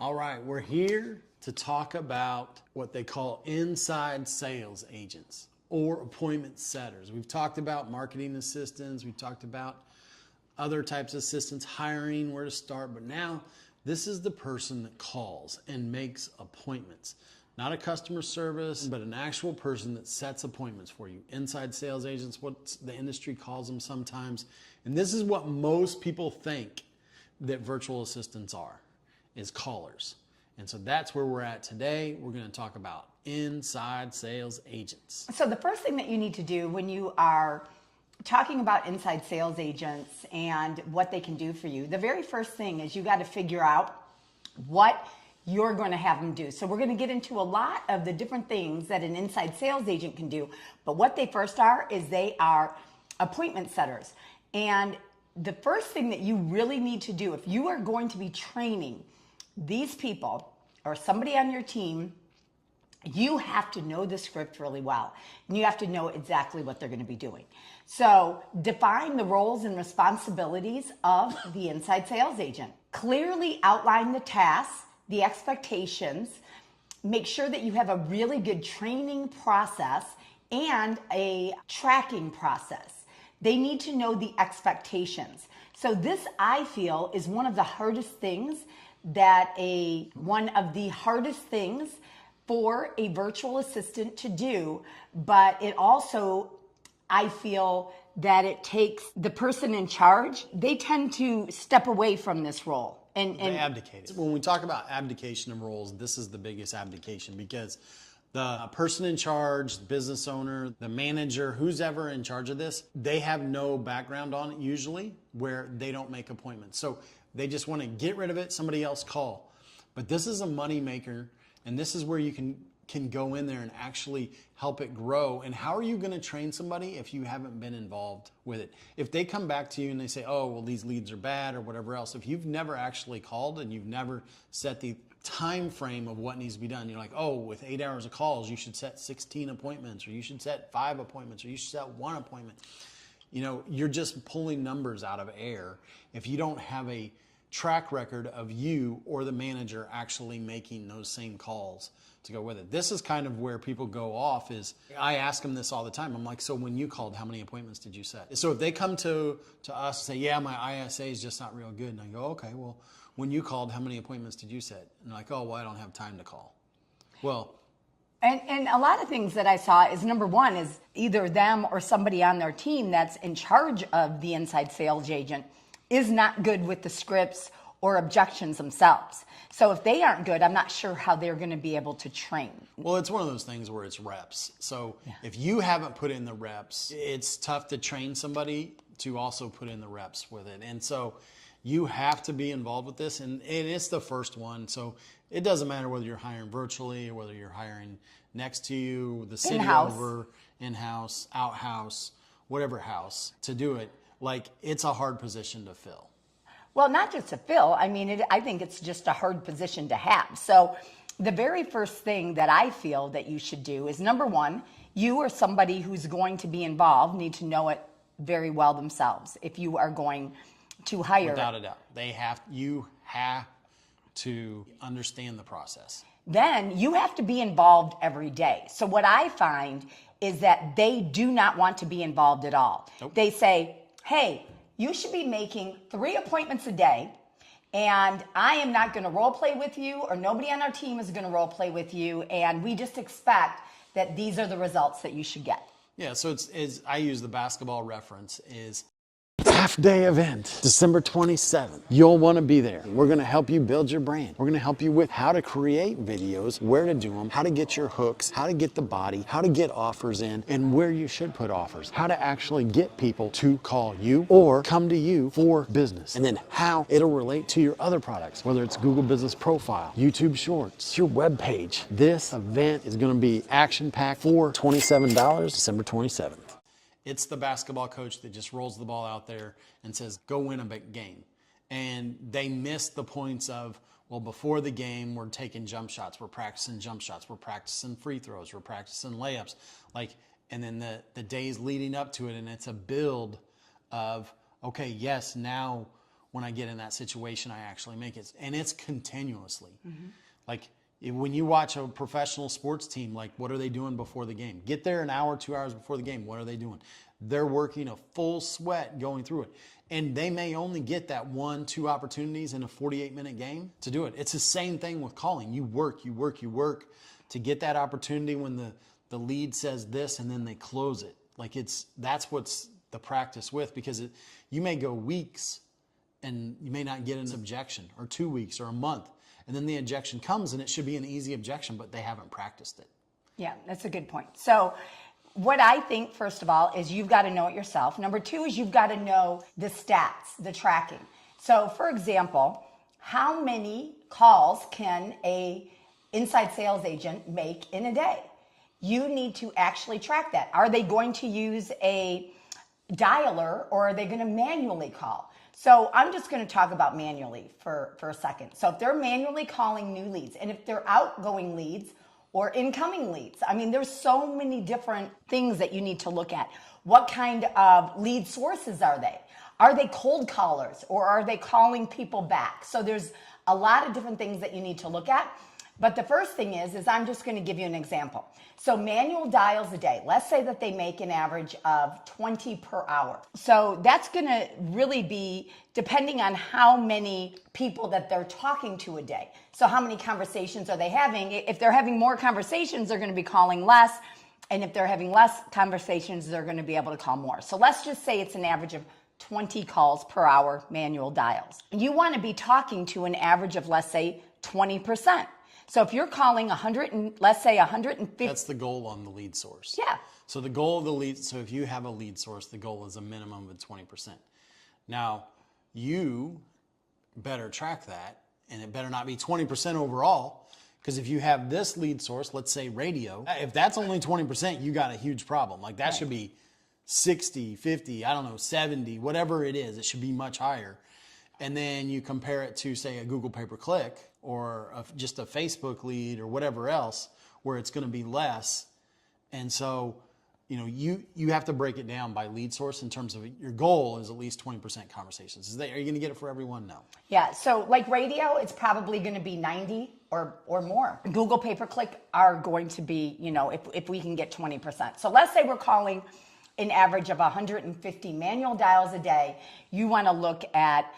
All right, we're here to talk about what they call inside sales agents or appointment setters. We've talked about marketing assistants, we've talked about other types of assistants, hiring, where to start, but now this is the person that calls and makes appointments. Not a customer service, but an actual person that sets appointments for you. Inside sales agents, what the industry calls them sometimes. And this is what most people think that virtual assistants are, is callers. And so that's where we're at today. We're going to talk about inside sales agents. So the first thing that you need to do when you are talking about inside sales agents and what they can do for you, the very first thing is you got to figure out what you're going to have them do. So we're going to get into a lot of the different things that an inside sales agent can do. But what they first are is they are appointment setters. And the first thing that you really need to do if you are going to be training these people or somebody on your team, you have to know the script really well. And you have to know exactly what they're going to be doing. So define the roles and responsibilities of the inside sales agent. Clearly outline the tasks, the expectations. Make sure that you have a really good training process and a tracking process. They need to know the expectations. So this, I feel, is one of the hardest things for a virtual assistant to do, but it also, I feel that it takes the person in charge, they tend to step away from this role. And they abdicate it. When we talk about abdication of roles, this is the biggest abdication because the person in charge, the business owner, the manager, who's ever in charge of this, they have no background on it usually where they don't make appointments. So they just want to get rid of it, somebody else call. But this is a money maker, and this is where you can go in there and actually help it grow. And how are you going to train somebody if you haven't been involved with it? If they come back to you and they say, oh, well, these leads are bad or whatever else, if you've never actually called and you've never set the time frame of what needs to be done, you're like, oh, with 8 hours of calls, you should set 16 appointments, or you should set 5 appointments, or you should set 1 appointment. You know, you're just pulling numbers out of air if you don't have a track record of you or the manager actually making those same calls to go with it. This is kind of where people go off is, I ask them this all the time. I'm like, so when you called, how many appointments did you set? So if they come to us and say, yeah, my ISA is just not real good. And I go, okay, well, when you called, how many appointments did you set? And they're like, oh, well, I don't have time to call. Well, And a lot of things that I saw is, number one, is either them or somebody on their team that's in charge of the inside sales agent is not good with the scripts or objections themselves. So if they aren't good, I'm not sure how they're going to be able to train. Well, it's one of those things where it's reps. So if you haven't put in the reps, it's tough to train somebody to also put in the reps with it. And so you have to be involved with this, and it's the first one. So it doesn't matter whether you're hiring virtually or whether you're hiring next to you, the city in-house, over, in-house, out-house, whatever house, to do it. Like, it's a hard position to fill. Well, not just to fill. I mean, I think it's just a hard position to have. So the very first thing that I feel that you should do is, number one, you or somebody who's going to be involved need to know it very well themselves. If you are going to hire, without a doubt, you have to understand the process. Then you have to be involved every day. So what I find is that they do not want to be involved at all. Nope. They say, hey, you should be making 3 appointments a day, and I am not going to role play with you, or nobody on our team is going to role play with you, and we just expect that these are the results that you should get. Yeah, so I use the basketball reference is half-day event, December 27th. You'll want to be there. We're going to help you build your brand. We're going to help you with how to create videos, where to do them, how to get your hooks, how to get the body, how to get offers in, and where you should put offers, how to actually get people to call you or come to you for business, and then how it'll relate to your other products, whether it's Google Business Profile, YouTube Shorts, your web page. This event is going to be action-packed for $27, December 27th. It's the basketball coach that just rolls the ball out there and says, go win a big game. And they miss the points of, well, before the game, we're taking jump shots. We're practicing jump shots. We're practicing free throws. We're practicing layups. And then the days leading up to it, and it's a build of, okay, yes, now when I get in that situation, I actually make it. And it's continuously. Like when you watch a professional sports team, like what are they doing before the game? Get there an hour, 2 hours before the game. What are they doing? They're working a full sweat going through it. And they may only get that 1-2 opportunities in a 48-minute game to do it. It's the same thing with calling. You work to get that opportunity when the lead says this and then they close it. Like that's what's the practice with, because you may go weeks and you may not get an objection, or 2 weeks or a month. And then the objection comes and it should be an easy objection, but they haven't practiced it. Yeah, that's a good point. So what I think, first of all, is you've got to know it yourself. Number two is you've got to know the stats, the tracking. So for example, how many calls can a inside sales agent make in a day? You need to actually track that. Are they going to use a dialer, or are they going to manually call? So I'm just going to talk about manually for a second. So if they're manually calling new leads, and if they're outgoing leads or incoming leads, I mean, there's so many different things that you need to look at. What kind of lead sources are they? Are they cold callers, or are they calling people back? So there's a lot of different things that you need to look at. But the first thing is I'm just going to give you an example. So manual dials a day, let's say that they make an average of 20 per hour. So that's going to really be depending on how many people that they're talking to a day. So how many conversations are they having? If they're having more conversations, they're going to be calling less. And if they're having less conversations, they're going to be able to call more. So let's just say it's an average of 20 calls per hour manual dials. You want to be talking to an average of, let's say, 20%. So if you're calling 100 and let's say 150. That's the goal on the lead source. Yeah. So the goal of the lead, so if you have a lead source, the goal is a minimum of 20%. Now, you better track that, and it better not be 20% overall, because if you have this lead source, let's say radio, if that's only 20%, you got a huge problem. Like that should be 60, 50, I don't know, 70, whatever it is. It should be much higher. And then you compare it to, say, a Google pay-per-click or just a Facebook lead or whatever else, where it's going to be less. And so, you have to break it down by lead source in terms of your goal is at least 20% conversations. Are you going to get it for everyone? No. Yeah. So like radio, it's probably going to be 90 or more. Google pay-per-click are going to be, if we can get 20%. So let's say we're calling an average of 150 manual dials a day. You want to look at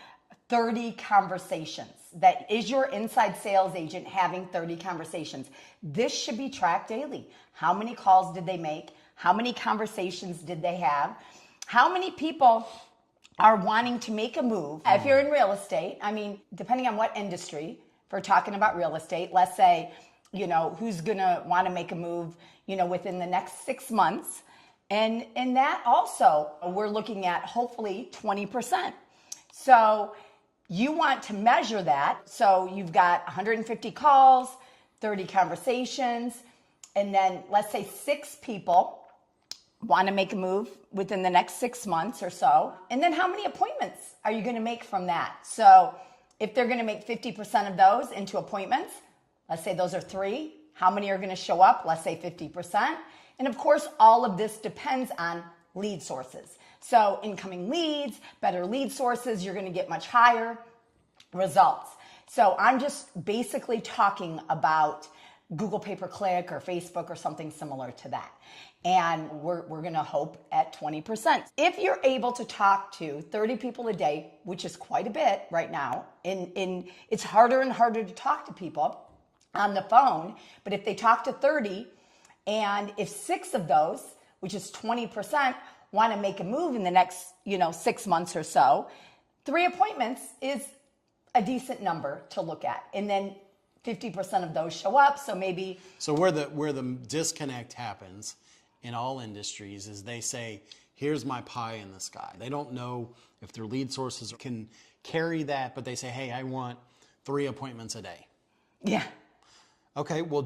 30 conversations. That is your inside sales agent having 30 conversations. This should be tracked daily. How many calls did they make? How many conversations did they have? How many people are wanting to make a move? If you're in real estate, I mean, depending on what industry, if we're talking about real estate, let's say, who's going to want to make a move, within the next 6 months. And that also, we're looking at hopefully 20%. So you want to measure that. So you've got 150 calls, 30 conversations, and then let's say 6 people want to make a move within the next 6 months or so. And then how many appointments are you going to make from that? So if they're going to make 50% of those into appointments, let's say those are 3, how many are going to show up? Let's say 50%. And of course, all of this depends on lead sources. So incoming leads, better lead sources, you're going to get much higher results. So I'm just basically talking about Google pay-per-click or Facebook or something similar to that. And we're going to hope at 20%. If you're able to talk to 30 people a day, which is quite a bit right now, and it's harder and harder to talk to people on the phone, but if they talk to 30, and if 6 of those, which is 20%, want to make a move in the next, 6 months or so, 3 appointments is a decent number to look at. And then 50% of those show up. So maybe. So where the disconnect happens in all industries is they say, here's my pie in the sky. They don't know if their lead sources can carry that, but they say, hey, I want 3 appointments a day. Yeah. Okay, well,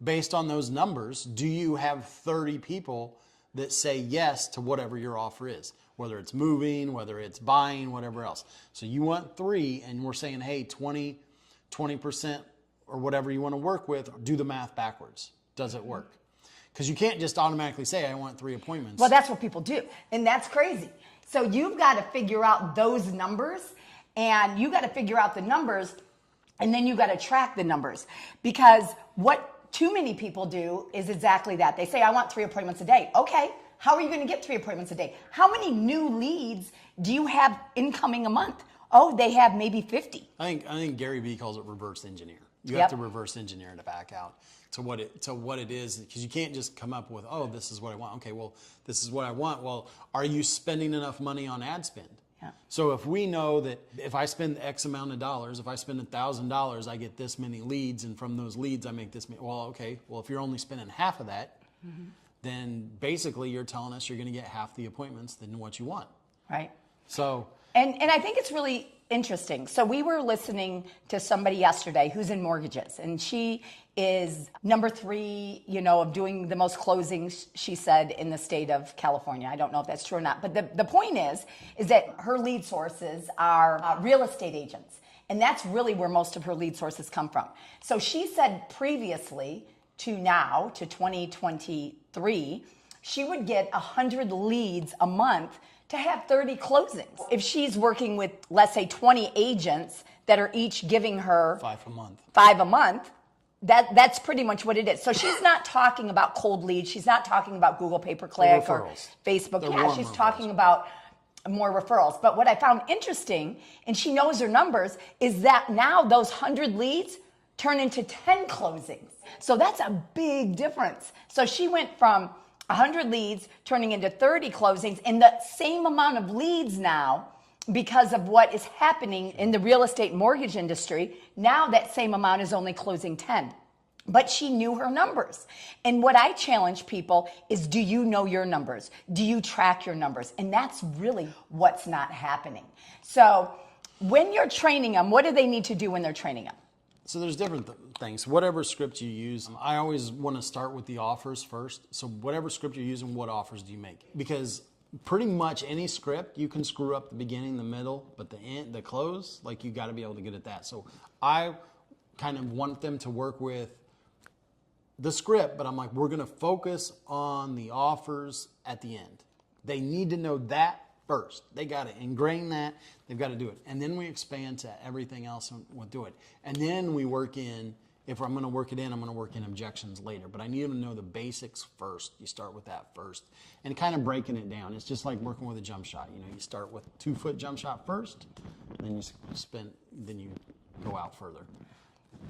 based on those numbers, do you have 30 people that say yes to whatever your offer is? Whether it's moving, whether it's buying, whatever else. So you want 3, and we're saying, hey, 20% or whatever you want to work with, do the math backwards. Does it work? Because you can't just automatically say, I want 3 appointments. Well, that's what people do. And that's crazy. So you've got to figure out those numbers And you got to figure out the numbers, and then you got to track the numbers. Because what too many people do is exactly that. They say, I want 3 appointments a day. Okay, how are you going to get 3 appointments a day? How many new leads do you have incoming a month? Oh, they have maybe 50. I think Gary Vee calls it reverse engineer. You Yep. have to reverse engineer to back out to what it is, because you can't just come up with, oh, this is what I want. Okay, well, this is what I want. Well, are you spending enough money on ad spend? Yeah. So if we know that if I spend X amount of dollars, if I spend $1,000, I get this many leads, and from those leads I make this many. Well, okay. Well, if you're only spending half of that, then basically you're telling us you're going to get half the appointments than what you want. Right. So. And I think it's really interesting. So we were listening to somebody yesterday who's in mortgages, and she is number 3, of doing the most closings, she said, in the state of California. I don't know if that's true or not. But the point is that her lead sources are real estate agents. And that's really where most of her lead sources come from. So she said previously to now, to 2023, she would get 100 leads a month to have 30 closings. If she's working with, let's say, 20 agents that are each giving her 5 a month. 5 a month, that's pretty much what it is. So she's not talking about cold leads. She's not talking about Google pay-per-click or Facebook. Yeah, she's talking about more referrals. But what I found interesting, and she knows her numbers, is that now those 100 leads turn into 10 closings. So that's a big difference. So she went from 100 leads turning into 30 closings, and the same amount of leads now, because of what is happening in the real estate mortgage industry, now that same amount is only closing 10. But she knew her numbers. And what I challenge people is, do you know your numbers? Do you track your numbers? And that's really what's not happening. So when you're training them, what do they need to do when they're training them? So there's different things. Whatever script you use, I always want to start with the offers first. So whatever script you're using, what offers do you make? Because pretty much any script, you can screw up the beginning, the middle, but the end, the close, like you got to be able to get at that. So I kind of want them to work with the script, but I'm like, we're going to focus on the offers at the end. They need to know that first. They got to ingrain that. They've got to do it. And then we expand to everything else and we'll do it. And then we work in, if I'm going to work it in, I'm going to work in objections later. But I need them to know the basics first. You start with that first. And kind of breaking it down. It's just like working with a jump shot. You start with 2-foot jump shot first, then you go out further.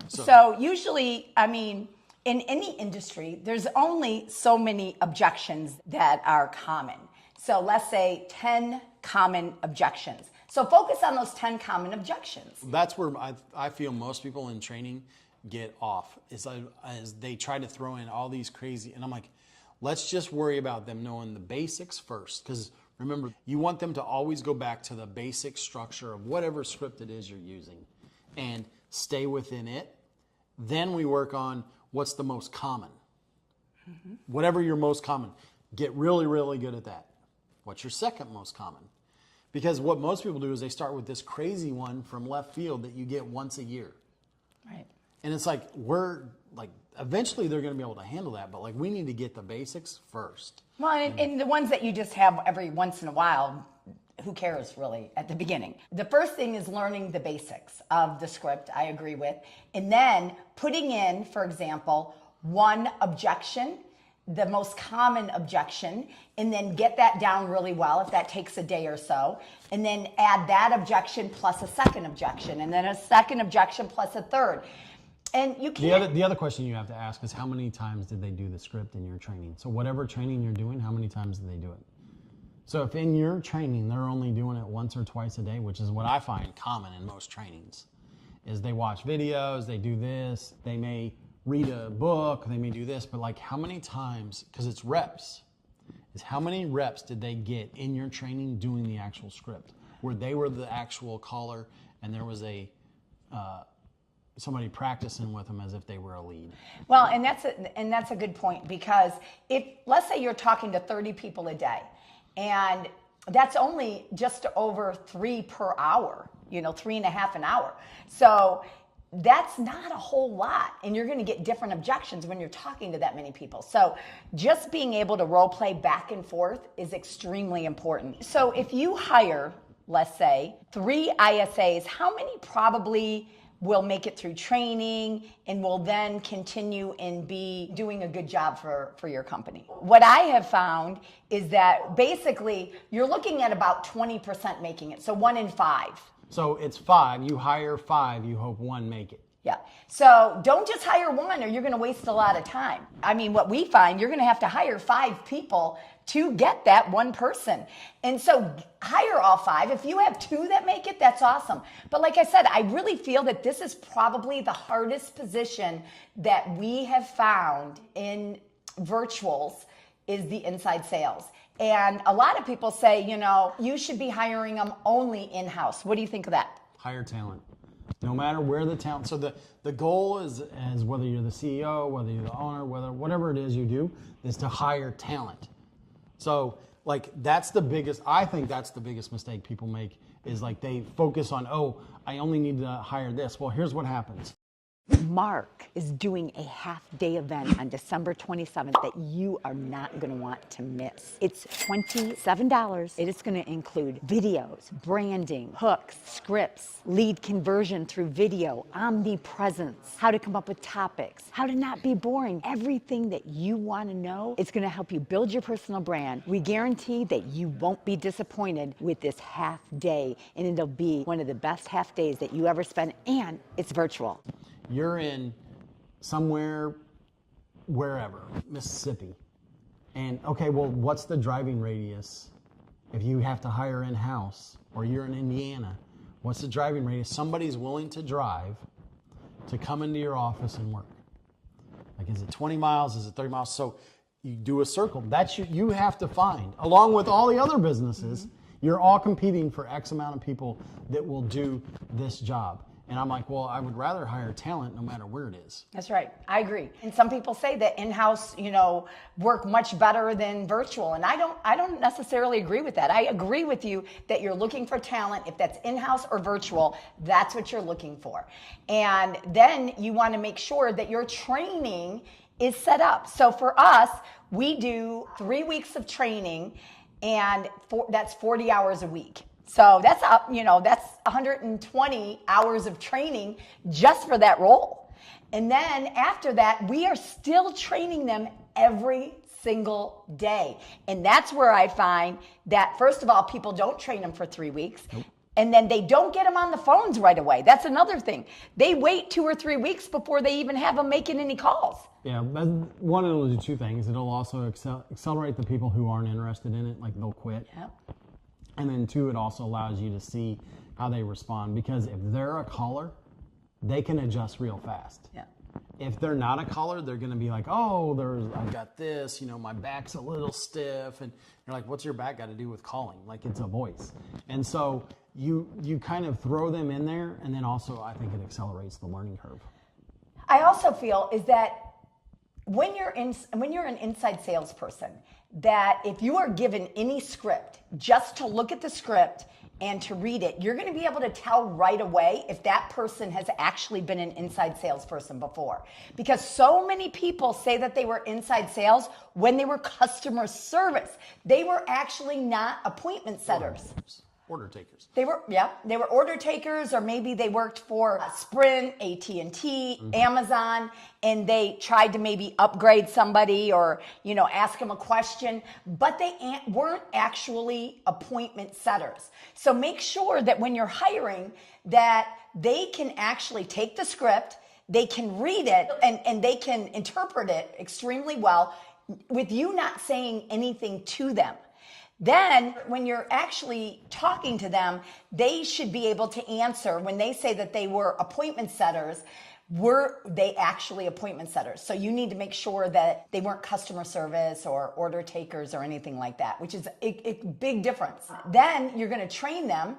So usually, in any industry, there's only so many objections that are common. So let's say 10 common objections. So focus on those 10 common objections. That's where I feel most people in training get off, is as they try to throw in all these crazy, and I'm like, let's just worry about them knowing the basics first. Because remember, you want them to always go back to the basic structure of whatever script it is you're using and stay within it. Then we work on what's the most common. Mm-hmm. Whatever your most common, get really, really good at that. What's your second most common? Because what most people do is they start with this crazy one from left field that you get once a year. Right. And it's like, eventually they're going to be able to handle that, but we need to get the basics first. Well, and the ones that you just have every once in a while, who cares really at the beginning? The first thing is learning the basics of the script, I agree with. And then putting in, for example, one objection, the most common objection, and then get that down really well if that takes a day or so. And then add that objection plus a second objection, and then a second objection plus a third. And you can't. The other question you have to ask is, how many times did they do the script in your training? So whatever training you're doing, how many times did they do it? So if in your training they're only doing it once or twice a day, which is what I find common in most trainings, is they watch videos, they do this, they may read a book, they may do this, but how many times, because it's reps, is how many reps did they get in your training doing the actual script, where they were the actual caller and there was somebody practicing with them as if they were a lead. Well, and that's a good point, because if, let's say you're talking to 30 people a day, and that's only just over 3 per hour, 3.5 an hour. So that's not a whole lot, and you're going to get different objections when you're talking to that many people. So just being able to role play back and forth is extremely important. So if you hire, let's say, 3 ISAs, how many probably will make it through training and will then continue and be doing a good job for your company? What I have found is that basically you're looking at about 20% making it, so 1 in 5. So it's 5, you hire 5, you hope 1 make it. Yeah. So don't just hire 1 or you're going to waste a lot of time. I mean, what we find, you're going to have to hire 5 people to get that 1 person. And so hire all 5. If you have 2 that make it, that's awesome. But like I said, I really feel that this is probably the hardest position that we have found in virtuals is the inside sales. And a lot of people say, you know, you should be hiring them only in-house. What do you think of that? Hire talent. No matter where the talent, so the goal is whether you're the CEO, whether you're the owner, whatever it is you do, is to hire talent. So like I think that's the biggest mistake people make is like they focus on, oh, I only need to hire this. Well, here's what happens. Mark is doing a half-day event on December 27th that you are not going to want to miss. It's $27. It is going to include videos, branding, hooks, scripts, lead conversion through video, omnipresence, how to come up with topics, how to not be boring, everything that you want to know. It's going to help you build your personal brand. We guarantee that you won't be disappointed with this half day, and it'll be one of the best half days that you ever spend, and it's virtual. You're in somewhere, wherever, Mississippi. And okay, well, what's the driving radius? If you have to hire in-house or you're in Indiana, what's the driving radius? Somebody's willing to drive to come into your office and work. Like, is it 20 miles? Is it 30 miles? So you do a circle. That's you have to find, along with all the other businesses, you're all competing for X amount of people that will do this job. And I'm like, well, I would rather hire talent no matter where it is. That's right. I agree. And some people say that in-house, work much better than virtual. And I don't necessarily agree with that. I agree with you that you're looking for talent. If that's in-house or virtual, that's what you're looking for. And then you want to make sure that your training is set up. So for us, we do 3 weeks of training, and that's 40 hours a week. So that's that's 120 hours of training just for that role. And then after that, we are still training them every single day. And that's where I find that, first of all, people don't train them for 3 weeks. Nope. And then they don't get them on the phones right away. That's another thing. They wait 2 or 3 weeks before they even have them making any calls. Yeah, one, it'll do 2 things. It'll also accelerate the people who aren't interested in it, like they'll quit. Yep. And then 2, it also allows you to see how they respond, because if they're a caller, they can adjust real fast. Yeah. If they're not a caller, they're going to be like, oh, I've got this, my back's a little stiff. And you're like, what's your back got to do with calling? Like, it's a voice. And so you kind of throw them in there, and then also I think it accelerates the learning curve. I also feel is that when you're an inside salesperson, that if you are given any script, just to look at the script and to read it, you're going to be able to tell right away if that person has actually been an inside salesperson before. Because so many people say that they were inside sales when they were customer service. They were actually not appointment setters. Order takers. They were order takers, or maybe they worked for Sprint, AT&T, Amazon, and they tried to maybe upgrade somebody or, ask them a question, but they weren't actually appointment setters. So make sure that when you're hiring that they can actually take the script, they can read it, and they can interpret it extremely well with you not saying anything to them. Then when you're actually talking to them, they should be able to answer when they say that they were appointment setters. Were they actually appointment setters? So you need to make sure that they weren't customer service or order takers or anything like that, which is a big difference. Then you're going to train them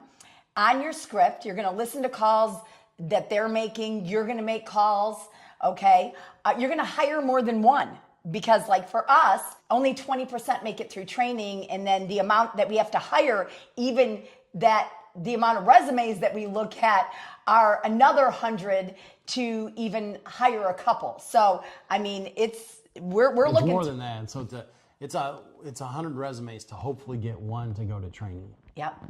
on your script. You're going to listen to calls that they're making. You're going to make calls, okay? You're going to hire more than one. Because like for us, only 20% make it through training, and then the amount that we have to hire, even that the amount of resumes that we look at are another 100 to even hire a couple. So I mean, we're looking more than that. So it's 100 resumes to hopefully get one to go to training. Yep.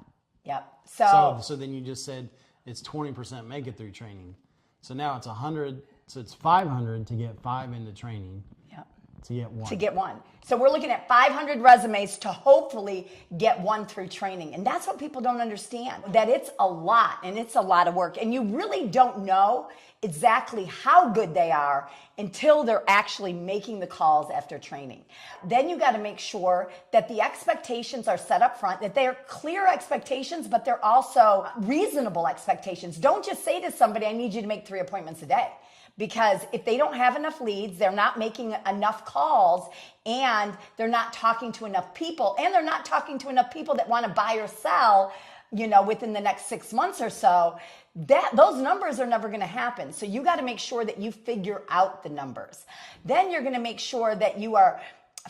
Yep. So then you just said it's 20% make it through training. So now it's 100. So it's 500 to get 5 into training. Yep. To get 1. To get 1. So we're looking at 500 resumes to hopefully get 1 through training. And that's what people don't understand, that it's a lot and it's a lot of work. And you really don't know exactly how good they are until they're actually making the calls after training. Then you got to make sure that the expectations are set up front, that they're clear expectations, but they're also reasonable expectations. Don't just say to somebody, I need you to make 3 appointments a day. Because if they don't have enough leads, they're not making enough calls, and they're not talking to enough people, and they're not talking to enough people that want to buy or sell, within the next 6 months or so, those numbers are never going to happen. So you got to make sure that you figure out the numbers. Then you're going to make sure that you are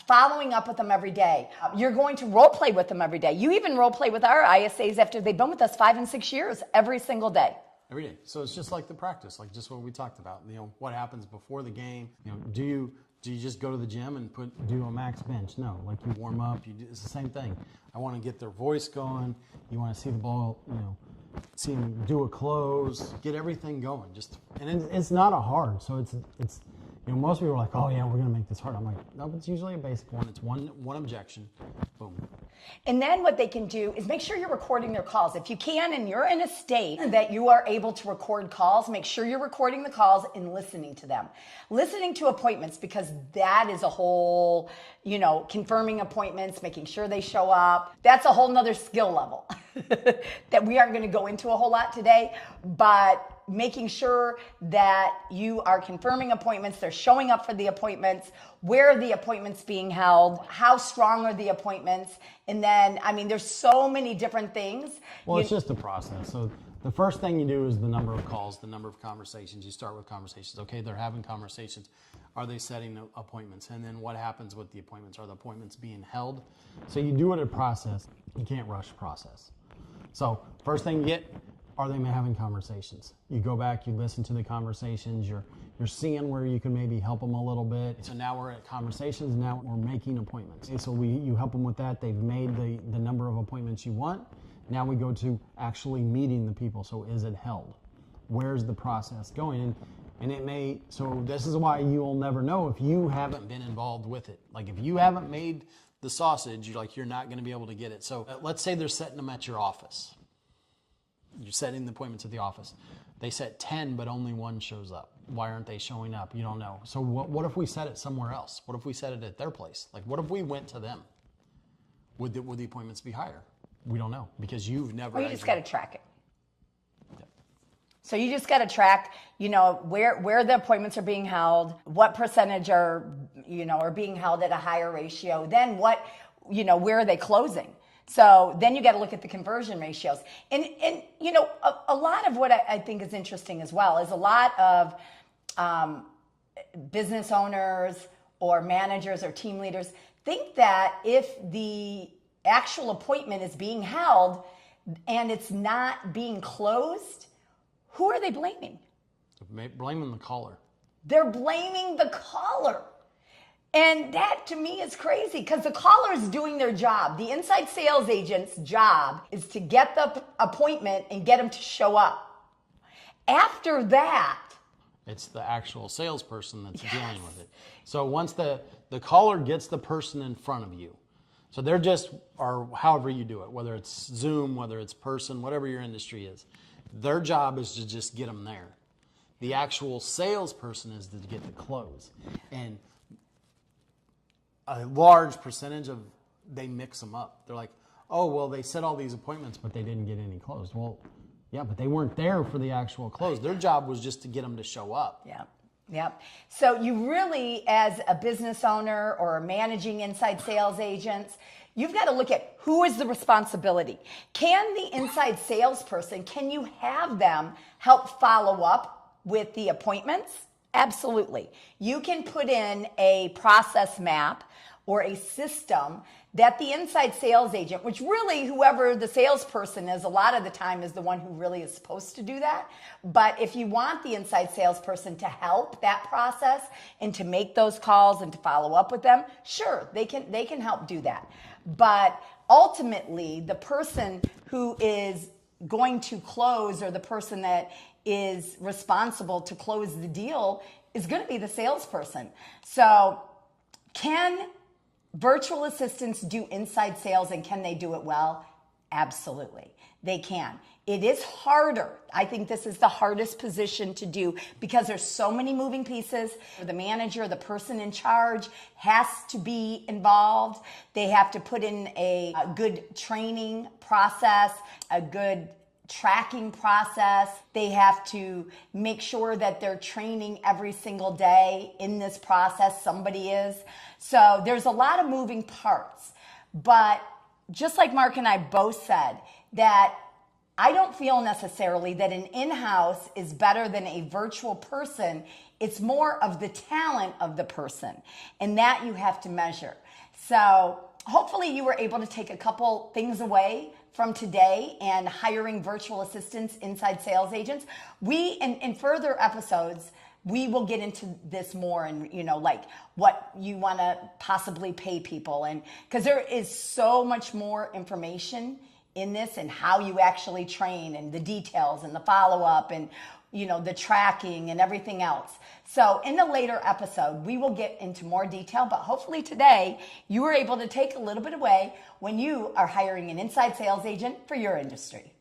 following up with them every day. You're going to role play with them every day. You even role play with our ISAs after they've been with us 5 and 6 years, every single day. Every day. So it's just like the practice, like just what we talked about. What happens before the game? Do you just go to the gym and do a max bench? No, like you warm up. It's the same thing. I want to get their voice going. You want to see the ball. See them do a close, get everything going. And it's not a hard. So it's most people are like, oh yeah, we're gonna make this hard. I'm like, no, but it's usually a basic one. It's one objection, boom. And then what they can do is make sure you're recording their calls. If you can, and you're in a state that you are able to record calls, make sure you're recording the calls and listening to them. Listening to appointments, because that is a whole, confirming appointments, making sure they show up. That's a whole nother skill level that we aren't going to go into a whole lot today, but making sure that you are confirming appointments, they're showing up for the appointments, where are the appointments being held, how strong are the appointments, and then, there's so many different things. Well, it's just a process. So the first thing you do is the number of calls, the number of conversations. You start with conversations. Okay, they're having conversations. Are they setting appointments? And then what happens with the appointments? Are the appointments being held? So you do it a process. You can't rush the process. So first thing you get, are they having conversations? You go back, you listen to the conversations, you're seeing where you can maybe help them a little bit. So now we're at conversations, now we're making appointments. And so you help them with that. They've made the number of appointments you want. Now we go to actually meeting the people. So is it held? Where's the process going? And so this is why you'll never know if you haven't been involved with it. Like if you haven't made the sausage, you're not going to be able to get it. So let's say they're setting them at your office. You're setting the appointments at the office. They set 10, but only 1 shows up. Why aren't they showing up? You don't know. So what if we set it somewhere else? What if we set it at their place? Like what if we went to them? Would the appointments be higher? We don't know because you've never. Or you just got to track it. Yeah. So you just got to track, where the appointments are being held, what percentage are being held at a higher ratio. Then where are they closing? So then you got to look at the conversion ratios. And a lot of what I think is interesting as well is a lot of business owners or managers or team leaders think that if the actual appointment is being held and it's not being closed, who are they blaming? Blaming the caller. They're blaming the caller. And that to me is crazy because the caller is doing their job. The inside sales agent's job is to get the appointment and get them to show up. After that, it's the actual salesperson that's dealing with it. So once the caller gets the person in front of you, so they're or however you do it, whether it's Zoom, whether it's person, whatever your industry is, their job is to just get them there. The actual salesperson is to get the close. And a large percentage they mix them up. They're like, oh, well, they set all these appointments, but they didn't get any closed. Well, yeah, but they weren't there for the actual close. Their job was just to get them to show up. Yep. So you really, as a business owner or managing inside sales agents, you've got to look at who is the responsibility. Can the inside salesperson, can you have them help follow up with the appointments? Absolutely. You can put in a process map or a system that the inside sales agent, which really whoever the salesperson is, a lot of the time is the one who really is supposed to do that. But if you want the inside salesperson to help that process and to make those calls and to follow up with them, sure, they can help do that. But ultimately the person who is going to close, or the person that is responsible to close the deal, is going to be the salesperson. So can virtual assistants do inside sales, and can they do it well? Absolutely, they can. It is harder. I think this is the hardest position to do because there's so many moving pieces. The manager, the person in charge has to be involved. They have to put in a good training process, a good tracking process. They have to make sure that they're training every single day in this process. Somebody is. So there's a lot of moving parts. But just like Mark and I both said, that I don't feel necessarily that an in-house is better than a virtual person. It's more of the talent of the person, and that you have to measure. So hopefully you were able to take a couple things away from today and hiring virtual assistants, inside sales agents. We, in further episodes, we will get into this more, and like what you want to possibly pay people, and because there is so much more information in this, and how you actually train, and the details, and the follow-up, and the tracking and everything else. So in the later episode, we will get into more detail, but hopefully today you were able to take a little bit away when you are hiring an inside sales agent for your industry.